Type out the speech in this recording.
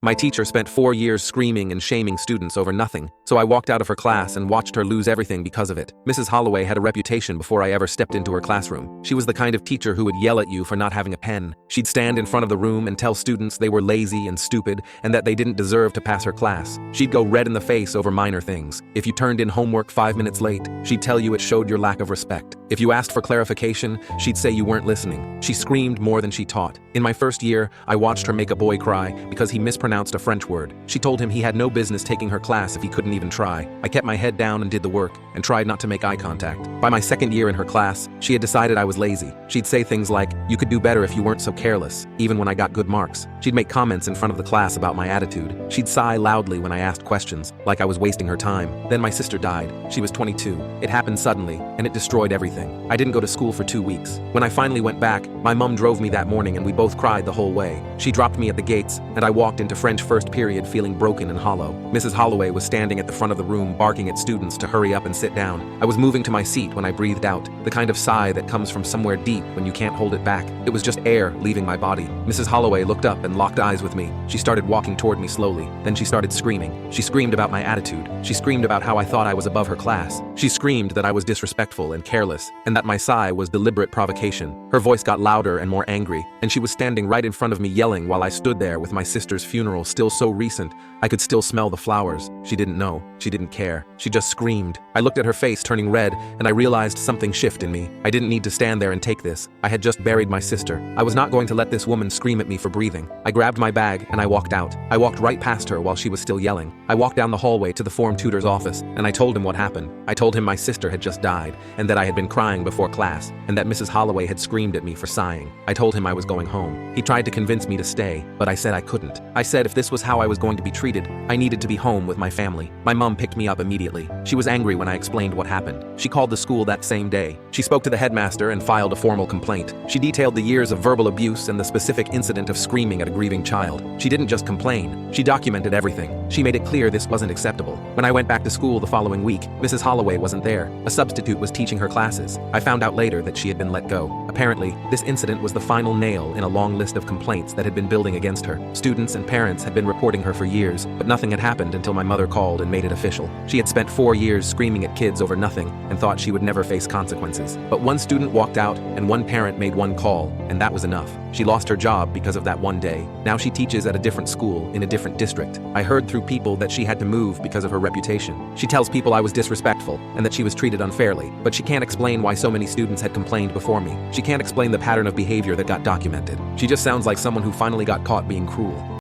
My teacher spent 4 years screaming and shaming students over nothing, so I walked out of her class and watched her lose everything because of it. Mrs. Holloway had a reputation before I ever stepped into her classroom. She was the kind of teacher who would yell at you for not having a pen. She'd stand in front of the room and tell students they were lazy and stupid and that they didn't deserve to pass her class. She'd go red in the face over minor things. If you turned in homework 5 minutes late, she'd tell you it showed your lack of respect. If you asked for clarification, she'd say you weren't listening. She screamed more than she taught. In my first year, I watched her make a boy cry because he mispronounced a French word. She told him he had no business taking her class if he couldn't even try. I kept my head down and did the work, and tried not to make eye contact. By my second year in her class, she had decided I was lazy. She'd say things like, "You could do better if you weren't so careless," even when I got good marks. She'd make comments in front of the class about my attitude. She'd sigh loudly when I asked questions, like I was wasting her time. Then my sister died. She was 22. It happened suddenly, and it destroyed everything. I didn't go to school for 2 weeks. When I finally went back, my mom drove me that morning and we both cried the whole way. She dropped me at the gates, and I walked into French first period feeling broken and hollow. Mrs. Holloway was standing at the front of the room barking at students to hurry up and sit down. I was moving to my seat when I breathed out, the kind of sigh that comes from somewhere deep when you can't hold it back. It was just air leaving my body. Mrs. Holloway looked up and locked eyes with me. She started walking toward me slowly. Then she started screaming. She screamed about my attitude. She screamed about how I thought I was above her class. She screamed that I was disrespectful and careless, and that my sigh was deliberate provocation. Her voice got louder and more angry, and she was standing right in front of me yelling while I stood there with my sister's funeral still so recent. I could still smell the flowers. She didn't know. She didn't care. She just screamed. I looked at her face turning red, and I realized something shifted in me. I didn't need to stand there and take this. I had just buried my sister. I was not going to let this woman scream at me for breathing. I grabbed my bag and I walked out. I walked right past her while she was still yelling. I walked down the hallway to the form tutor's office, and I told him what happened. I told him my sister had just died, and that I had been crying before class, and that Mrs. Holloway had screamed at me for sighing. I told him I was going home. He tried to convince me to stay, but I said I couldn't. I said if this was how I was going to be treated, I needed to be home with my family. My mom picked me up immediately. She was angry when I explained what happened. She called the school that same day. She spoke to the headmaster and filed a formal complaint. She detailed the years of verbal abuse and the specific incident of screaming at a grieving child. She didn't just complain. She documented everything. She made it clear this wasn't acceptable. When I went back to school the following week, Mrs. Holloway wasn't there. A substitute was teaching her classes. I found out later that she had been let go. Apparently, this incident was the final nail in a long list of complaints that had been building against her. Students and parents had been reporting her for years, but nothing had happened until my mother called and made it official. She had spent 4 years screaming at kids over nothing and thought she would never face consequences. But one student walked out and one parent made one call, and that was enough. She lost her job because of that one day. Now she teaches at a different school in a different district. I heard through people that she had to move because of her reputation. She tells people I was disrespectful and that she was treated unfairly, but she can't explain why so many students had complained before me. She can't explain the pattern of behavior that got documented. She just sounds like someone who finally got caught being cruel.